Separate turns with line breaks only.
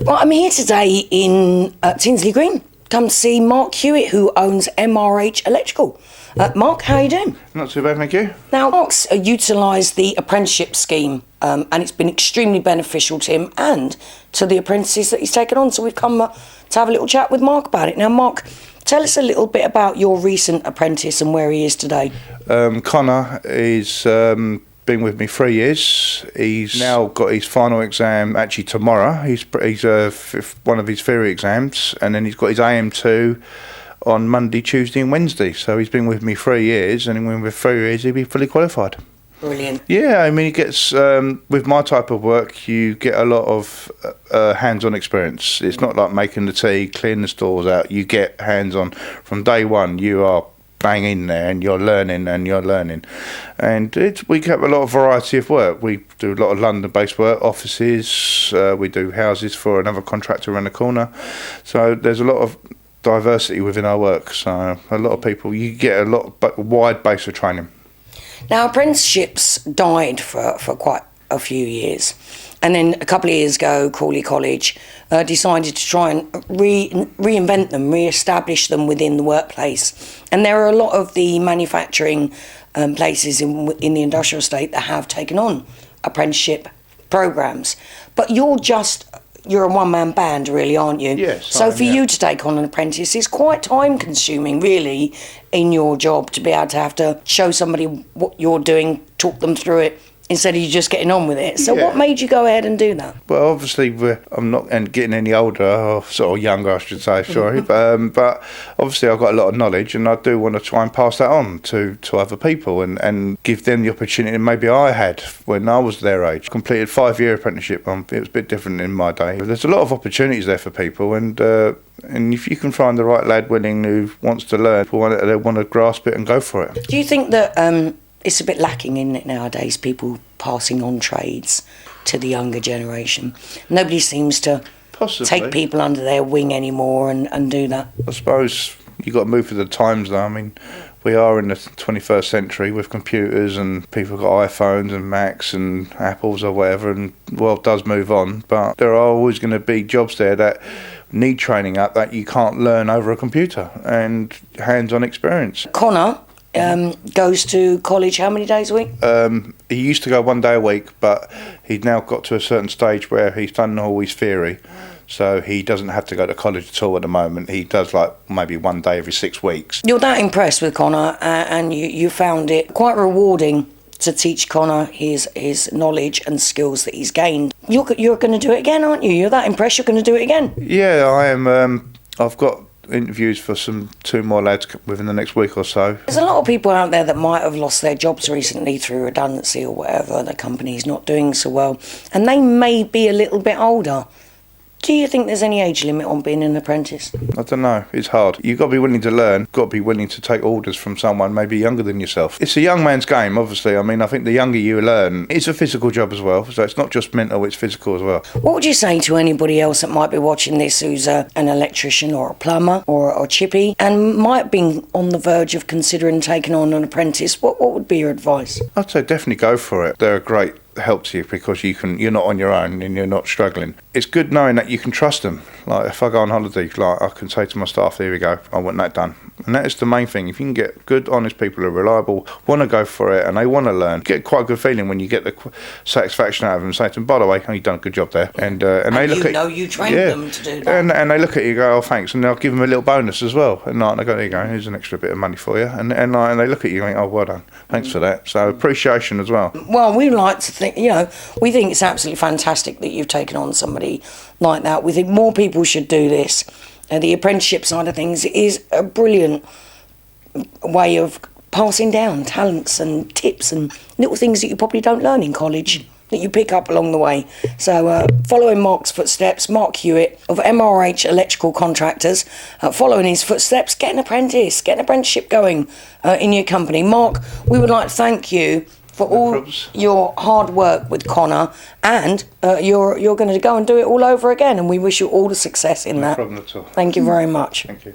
Well, I'm here today in Tinsley Green. Come to see Mark Hewitt, who owns MRH Electrical. Mark, how are you doing?
Not too bad, thank you.
Now, Mark's utilised the apprenticeship scheme, and it's been extremely beneficial to him and to the apprentices that he's taken on. So we've come to have a little chat with Mark about it. Now, Mark, tell us a little bit about your recent apprentice and where he is today.
Conor is been with me 3 years. He's now got his final exam actually tomorrow. He's one of his theory exams, and then he's got his AM2 on Monday, Tuesday and Wednesday. So he's been with me 3 years, and when we're 3 years he'll be fully qualified.
Brilliant.
Yeah, I mean, he gets with my type of work, you get a lot of hands-on experience. It's not like making the tea, clearing the stores out. You get hands-on from day one. You are bang in there and you're learning, and we have a lot of variety of work. We do a lot of London-based work, offices, we do houses for another contractor around the corner, so there's a lot of diversity within our work. So a lot of people, you get a wide base of training.
Now, apprenticeships died for quite a few years, and then a couple of years ago Crawley College decided to try and reinvent them, re-establish them within the workplace. And there are a lot of the manufacturing places in the industrial estate that have taken on apprenticeship programs. But you're a one-man band, really, aren't you?
Yes.
So for you to take on an apprentice, it's quite time-consuming, really, in your job to be able to have to show somebody what you're doing, talk them through it, instead of you just getting on with it. So what made you go ahead and do that?
Well, obviously, I'm not getting any older, or sort of younger, I should say, sorry. But obviously, I've got a lot of knowledge, and I do want to try and pass that on to other people and give them the opportunity maybe I had when I was their age. Completed 5-year apprenticeship. It was a bit different in my day. There's a lot of opportunities there for people, and if you can find the right lad willing who wants to learn, they want to grasp it and go for it.
Do you think that it's a bit lacking, isn't it, nowadays, people passing on trades to the younger generation? Nobody seems to take people under their wing anymore and do that.
I suppose you've got to move with the times, though. I mean, we are in the 21st century with computers, and people have got iPhones and Macs and Apples or whatever, and the world does move on. But there are always going to be jobs there that need training up that you can't learn over a computer, and hands-on experience.
Conor goes to college how many days a week?
He used to go 1 day a week, but he's now got to a certain stage where he's done all his theory, so he doesn't have to go to college at all at the moment. He does like maybe 1 day every 6 weeks. You're
that impressed with Conor, and you found it quite rewarding to teach Conor his knowledge and skills that he's gained. You're going to do it again, aren't you? You're that impressed you're going to do it again?
Yeah, I am. I've got interviews for 2 more lads within the next week or so.
There's a lot of people out there that might have lost their jobs recently through redundancy or whatever, the company's not doing so well, and they may be a little bit older. Do you think there's any age limit on being an apprentice?
I don't know. It's hard. You've got to be willing to learn. You've got to be willing to take orders from someone maybe younger than yourself. It's a young man's game, obviously. I mean, I think the younger you learn, it's a physical job as well. So it's not just mental, it's physical as well.
What would you say to anybody else that might be watching this who's an electrician or a plumber or chippy and might be on the verge of considering taking on an apprentice? What would be your advice?
I'd say definitely go for it. They're a great help to you because you're not on your own and you're not struggling. It's good knowing that you can trust them. Like if I go on holiday, like I can say to my staff, there we go, I want that done. And that is the main thing. If you can get good, honest people who are reliable, want to go for it and they want to learn, get quite a good feeling when you get the satisfaction out of them and say to them, by the way, you've done a good job there. And they look at
you trained them to do that.
And they look at you and go, oh, thanks. And they'll give them a little bonus as well. And they go, there you go, here's an extra bit of money for you. And they look at you and go, oh, well done. Thanks for that. So appreciation as well.
Well, we like to think, we think it's absolutely fantastic that you've taken on somebody like that. We think more people should do this. The apprenticeship side of things is a brilliant way of passing down talents and tips and little things that you probably don't learn in college that you pick up along the way. So following Mark's footsteps, Mark Hewitt of MRH Electrical Contractors, following his footsteps, get an apprenticeship going in your company. Mark, we would like to thank you for all your hard work with Conor, and you're going to go and do it all over again, and we wish you all the success in that.
No problem at all.
Thank you very much.
Thank you.